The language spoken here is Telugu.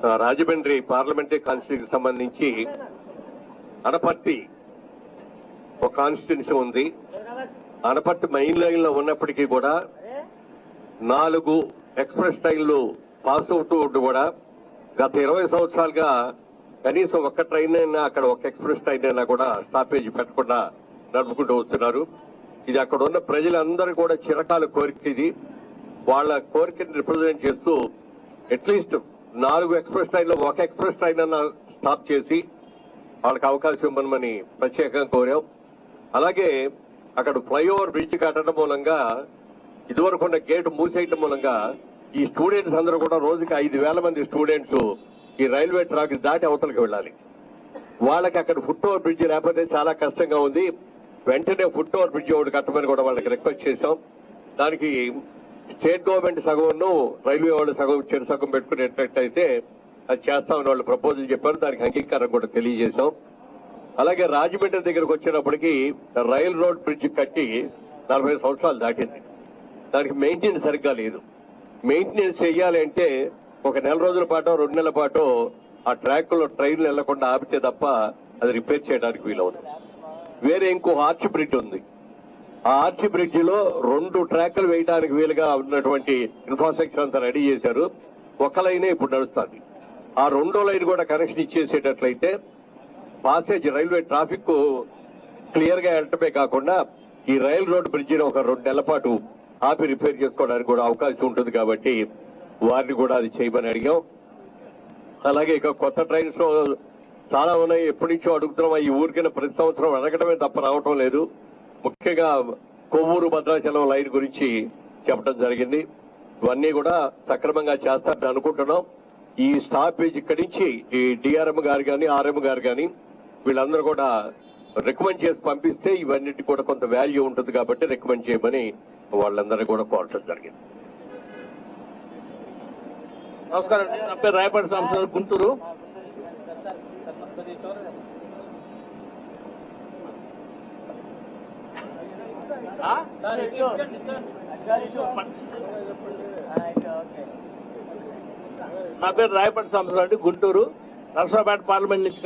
రాజమండ్రి పార్లమెంటరీ కాన్స్టిట్యూన్సీకి సంబంధించి అనపర్తి ఒక కాన్స్టిట్యున్సీ ఉంది. అనపర్తి మెయిన్ లైన్ లో ఉన్నప్పటికీ కూడా 4 ఎక్స్ప్రెస్ ట్రైన్లు పాస్ అవుతూ కూడా గత 20 సంవత్సరాలుగా కనీసం ఒక్క ట్రైన్ అయినా అక్కడ ఒక ఎక్స్ప్రెస్ ట్రైన్ అయినా కూడా స్టాపేజ్ పెట్టకుండా నడుపుకుంటూ వస్తున్నారు. ఇది అక్కడ ఉన్న ప్రజలందరూ కూడా చిరకాల కోరిక. ఇది వాళ్ళ కోరికని రిప్రజెంట్ చేస్తూ అట్లీస్ట్ 4 ఎక్స్ప్రెస్ ట్రైన్లో ఒక ఎక్స్ప్రెస్ ట్రైన్ అన్న స్టాప్ చేసి వాళ్ళకి అవకాశం ఇవ్వమని ప్రత్యేకంగా కోరాం. అలాగే అక్కడ ఫ్లైఓవర్ బ్రిడ్జ్ కట్టడం మూలంగా ఇదివరకు ఉన్న గేటు మూసేయటం మూలంగా ఈ స్టూడెంట్స్ అందరూ కూడా రోజుకి 5,000 మంది స్టూడెంట్స్ ఈ రైల్వే ట్రాక్ దాటి అవతలకి వెళ్ళాలి. వాళ్ళకి అక్కడ ఫుట్ ఓవర్ బ్రిడ్జ్ లేకపోతే చాలా కష్టంగా ఉంది. వెంటనే ఫుట్ ఓవర్ బ్రిడ్జ్ ఒకటి కట్టమని కూడా వాళ్ళకి రిక్వెస్ట్ చేశాం. దానికి స్టేట్ గవర్నమెంట్ సగంను రైల్వే వాళ్ళు చెడు సగం పెట్టుకునేటట్టయితే అది చేస్తామని వాళ్ళు ప్రపోజల్ చెప్పారు. దానికి అంగీకారం కూడా తెలియజేశాం. అలాగే రాజమండ్రి దగ్గరకు వచ్చినప్పటికీ రైల్ రోడ్ బ్రిడ్జ్ కట్టి 40 సంవత్సరాలు దాటింది. దానికి మెయింటెనెన్స్ సరిగ్గా లేదు. మెయింటెనెన్స్ చెయ్యాలి అంటే ఒక నెల రోజుల పాటు 2 నెలల పాటు ఆ ట్రాక్ లో ట్రైన్లు వెళ్లకుండా ఆపితే తప్ప అది రిపేర్ చేయడానికి వీలవుతుంది. వేరే ఇంకో ఆర్చ్ బ్రిడ్జ్ ఉంది. ఆ ఆర్చ్ బ్రిడ్జ్ లో 2 ట్రాక్లు వేయడానికి వీలుగా ఉన్నటువంటి ఇన్ఫ్రాస్ట్రక్చర్ అంతా రెడీ చేశారు. ఒక లైనే ఇప్పుడు నడుస్తుంది. ఆ 2వ లైన్ కూడా కనెక్షన్ ఇచ్చేసేటట్లయితే పాసేజ్ రైల్వే ట్రాఫిక్ క్లియర్ గా వెళ్ళటమే కాకుండా ఈ రైల్ రోడ్ బ్రిడ్జిని ఒక 2 నెలల పాటు ఆపి రిపేర్ చేసుకోవడానికి కూడా అవకాశం ఉంటుంది. కాబట్టి వారిని కూడా అది చేయమని అడిగాం. అలాగే ఇక కొత్త ట్రైన్స్ చాలా ఉన్నాయి. ఎప్పటి నుంచో అడుగుతున్నాం. ఈ ఊరికైనా ప్రతి సంవత్సరం అడగడమే తప్ప రావటం లేదు. ముఖ్యంగా కొవ్వూరు భద్రాచలం లైన్ గురించి చెప్పడం జరిగింది. ఇవన్నీ కూడా సక్రమంగా చేస్తారని అనుకుంటున్నాం. ఈ స్టాపేజ్ ఇక్కడి నుంచి ఈ డిఆర్ఎం గారు కానీ ఆర్ఎం గారు కానీ వీళ్ళందరూ కూడా రికమెండ్ చేసి పంపిస్తే ఇవన్నిటి కూడా కొంత వాల్యూ ఉంటుంది కాబట్టి రికమెండ్ చేయమని వాళ్ళందరూ కూడా కోరటం జరిగింది. నమస్కారం అండి. నా పేరు రాయపాటి సాంబశివరావు, గుంటూరు. నా పేరు రాయపాటి సాంబశివరావు అండి, గుంటూరు. నర్సాపేట పార్లమెంట్ నుంచి